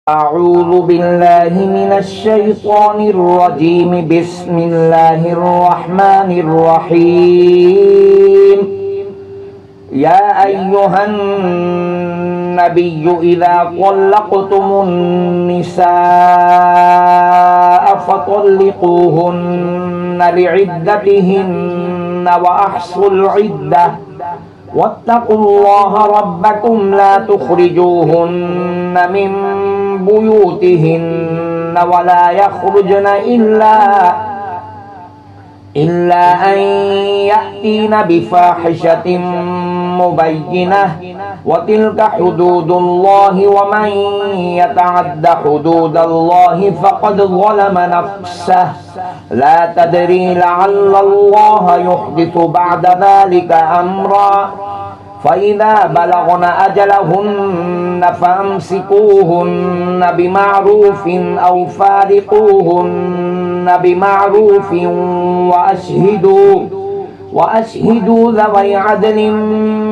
أعوذ بالله من الشيطان الرجيم. بسم الله الرحمن الرحيم. يا أيها النبي إذا طلقتم النساء فطلقوهن لعدتهن وأحصوا العدة واتقوا الله ربكم لا تخرجوهن من بيوتهن ولا يخرجن إلا أن يأتين بفاحشة مبينة وتلك حدود الله ومن يتعد حدود الله فقد ظلم نفسه لا تدري لعل الله يحدث بعد ذلك أمرا فإذا بلغن أجلهن فأمسكوهن بمعروف أو فارقوهن بمعروف وأشهدوا ذوي عدل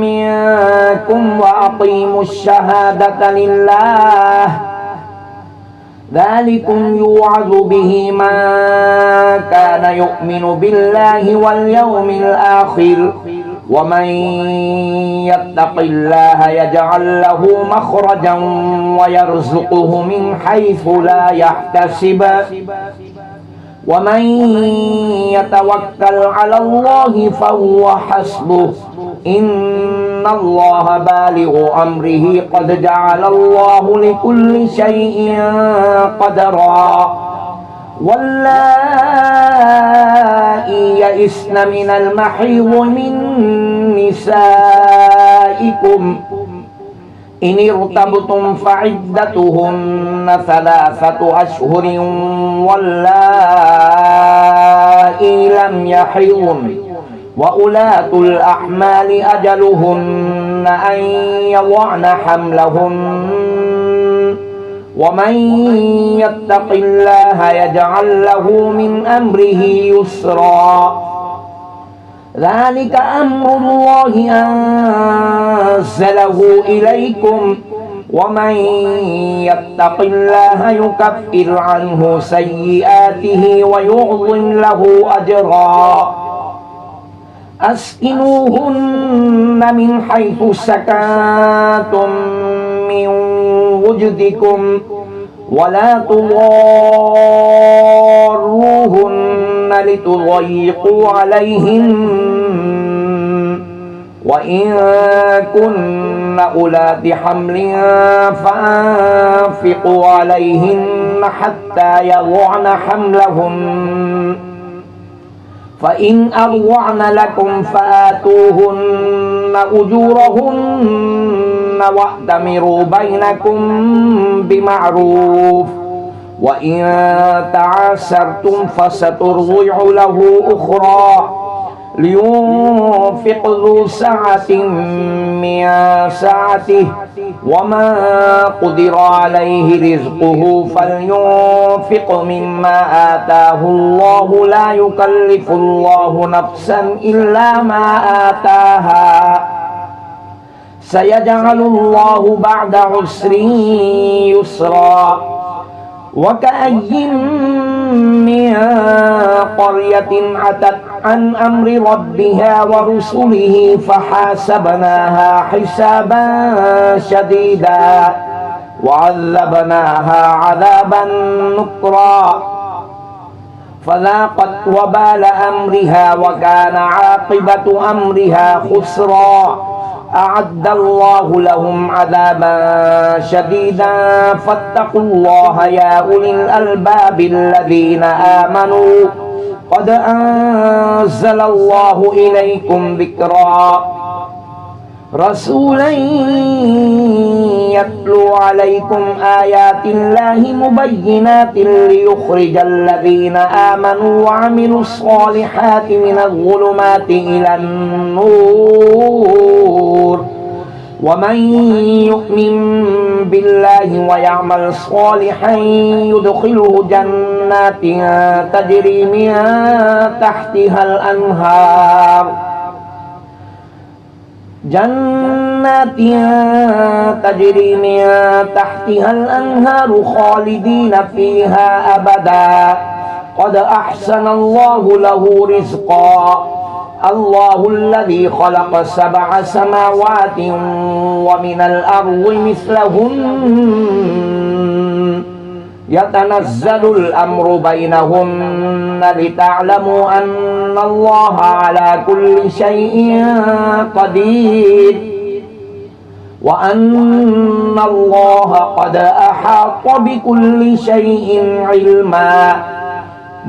منكم وأقيموا الشهادة لله ذلكم يوعظ به من كان يؤمن بالله واليوم الآخر ومن يتق الله يجعل له مخرجا ويرزقه من حيث لا يحتسب ومن يتوكل على الله فهو حسبه إن الله بالغ أمره قد جعل الله لكل شيء قدرا واللائي يئسن من المحيض من نسائكم إن ارتبتم فعدتهن 3 أشهر واللائي لم يحضن وأولاة الأحمال أجلهن أن يضعن حملهن ومن يتق الله يجعل له من أمره يسرا ذلك أمر الله أنزله إليكم ومن يتق الله يكفر عنه سيئاته ويعظم له أجرا أسكنوهن من حيث سكنتم من وجدكم ولا تضاروهن لتضيقوا عليهن وإن كن أولات حمل فأنفقوا عليهن حتى يضعن حملهن فإن أرضعن لكم فآتوهن أجورهن واعتمروا بينكم بمعروف وإن تعاسرتم فسترضع له أخرى لينفق ذو سعة من سعته وما قدر عليه رزقه فلينفق مما آتاه الله لا يكلف الله نفسا إلا ما آتاها سيجعل الله بعد عسر يسرا وكأي من قرية عتت عن أمر ربها ورسله فحاسبناها حسابا شديدا وعذبناها عذابا نكرا فذاقت وبال أمرها وكان عاقبة أمرها خسرا أعد الله لهم عذابا شديدا فاتقوا الله يا أولي الألباب الذين آمنوا قد أنزل الله إليكم ذكرا رسولا يتلو عليكم آيات الله مبينات ليخرج الذين آمنوا وعملوا الصالحات من الظلمات إلى النور ومن يؤمن بالله ويعمل صالحا يدخله جنات تجري من تحتها الأنهار جنات تجري من تحتها الأنهار خالدين فيها أبدا قد أحسن الله له رزقا الله الذي خلق 7 سماوات ومن الأرض مثلهن يتنزل الأمر بينهن لتعلموا أن الله على كل شيء قدير وأن الله قد أحاط بكل شيء علما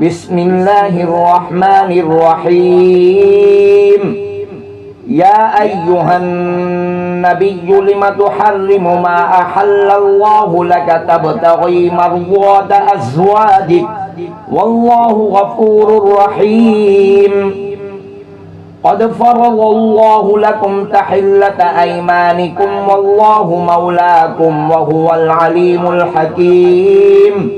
بسم الله الرحمن الرحيم يا أيها النبي لم تحرم ما أحل الله لك تبتغي مرضات أزواجك والله غفور رحيم قد فرض الله لكم تحلة أيمانكم والله مولاكم وهو العليم الحكيم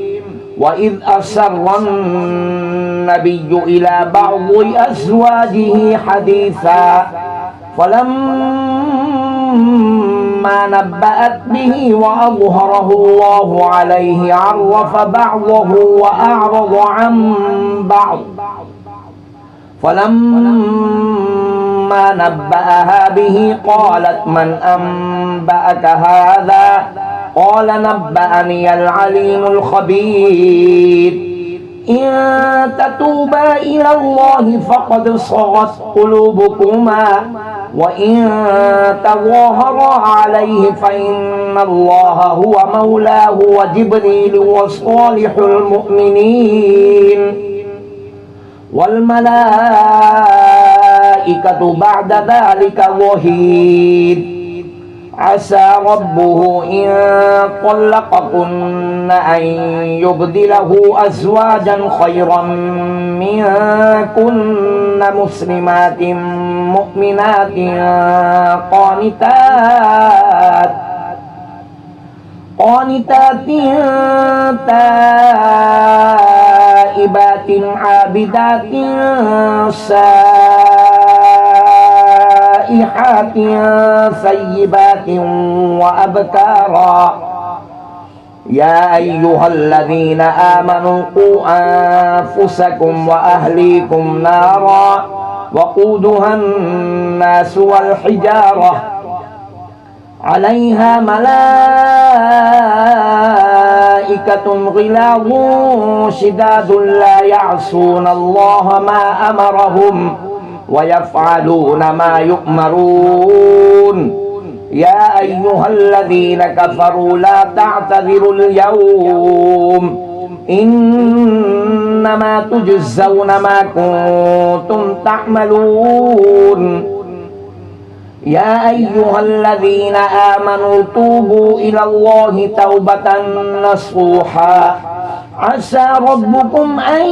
وإذ أسر النبي إلى بعض أزواجه حديثا فلما نبأت به وأظهره الله عليه عرف بعضه وأعرض عن بعض فلما نبأها به قالت من أنبأك هذا قال نبأني العليم الخبير إن تتوبا إلى الله فقد صغت قلوبكما وإن تظاهرا عليه فإن الله هو مولاه وجبريل وصالح المؤمنين والملائكة بعد ذلك ظهير عسى ربه إن طلقكن أن يبدله أزواجا خيرا منكن مسلمات مؤمنات قانتات تائبات عابدات سائحات ثيبات وأبكارا يا أيها الذين آمنوا قوا أنفسكم وأهليكم نارا وقودها الناس والحجارة عليها ملائكة غلاظ شداد لا يعصون الله ما أمرهم ويفعلون ما يؤمرون يا أيها الذين كفروا لا تعتذروا اليوم إنما تجزون ما كنتم تعملون يا أيها الذين آمنوا توبوا إلى الله توبة نصوحا عسى ربكم أن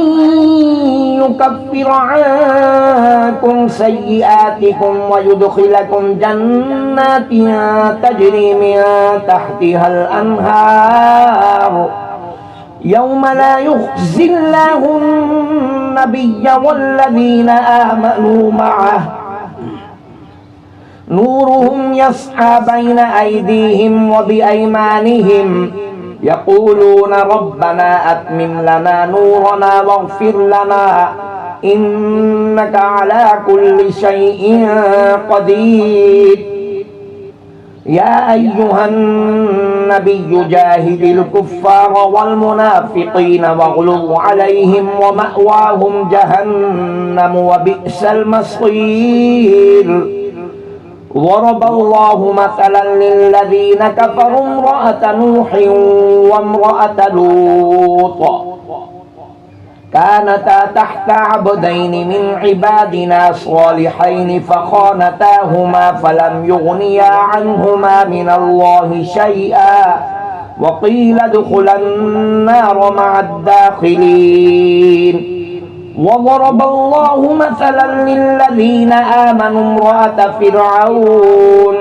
يكفر عنكم سيئاتكم ويدخلكم جنات تجري من تحتها الأنهار يوم لا يخزي الله النبي والذين آمنوا معه نورهم يسعى بين أيديهم وبأيمانهم يقولون ربنا أتمم لنا نورنا واغفر لنا إنك على كل شيء قدير يا أيها النبي جاهد الكفار والمنافقين واغلظ عليهم ومأواهم جهنم وبئس المصير ضرب الله مثلا للذين كفروا امرأة نوح وامرأة لوط كانتا تحت عبدين من عبادنا صالحين فخانتاهما فلم يغنيا عنهما من الله شيئا وقيل ادخلا النار مع الداخلين وضرب الله مثلا للذين آمنوا امرأة فرعون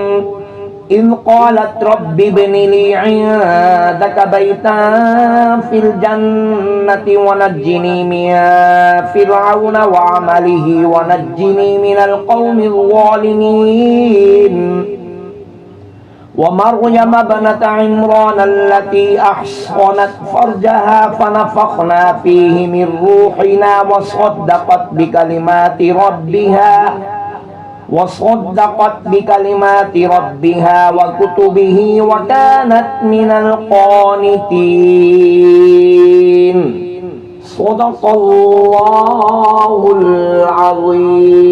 إذ قالت رب ابن لي عندك بيتا في الجنة ونجني من فرعون وعمله ونجني من القوم الظالمين ومريم ابنة عمران التي أحصنت فرجها فنفخنا فيه من روحنا وصدقت بكلمات ربها وكتبه وكانت من القانتين صدق الله العظيم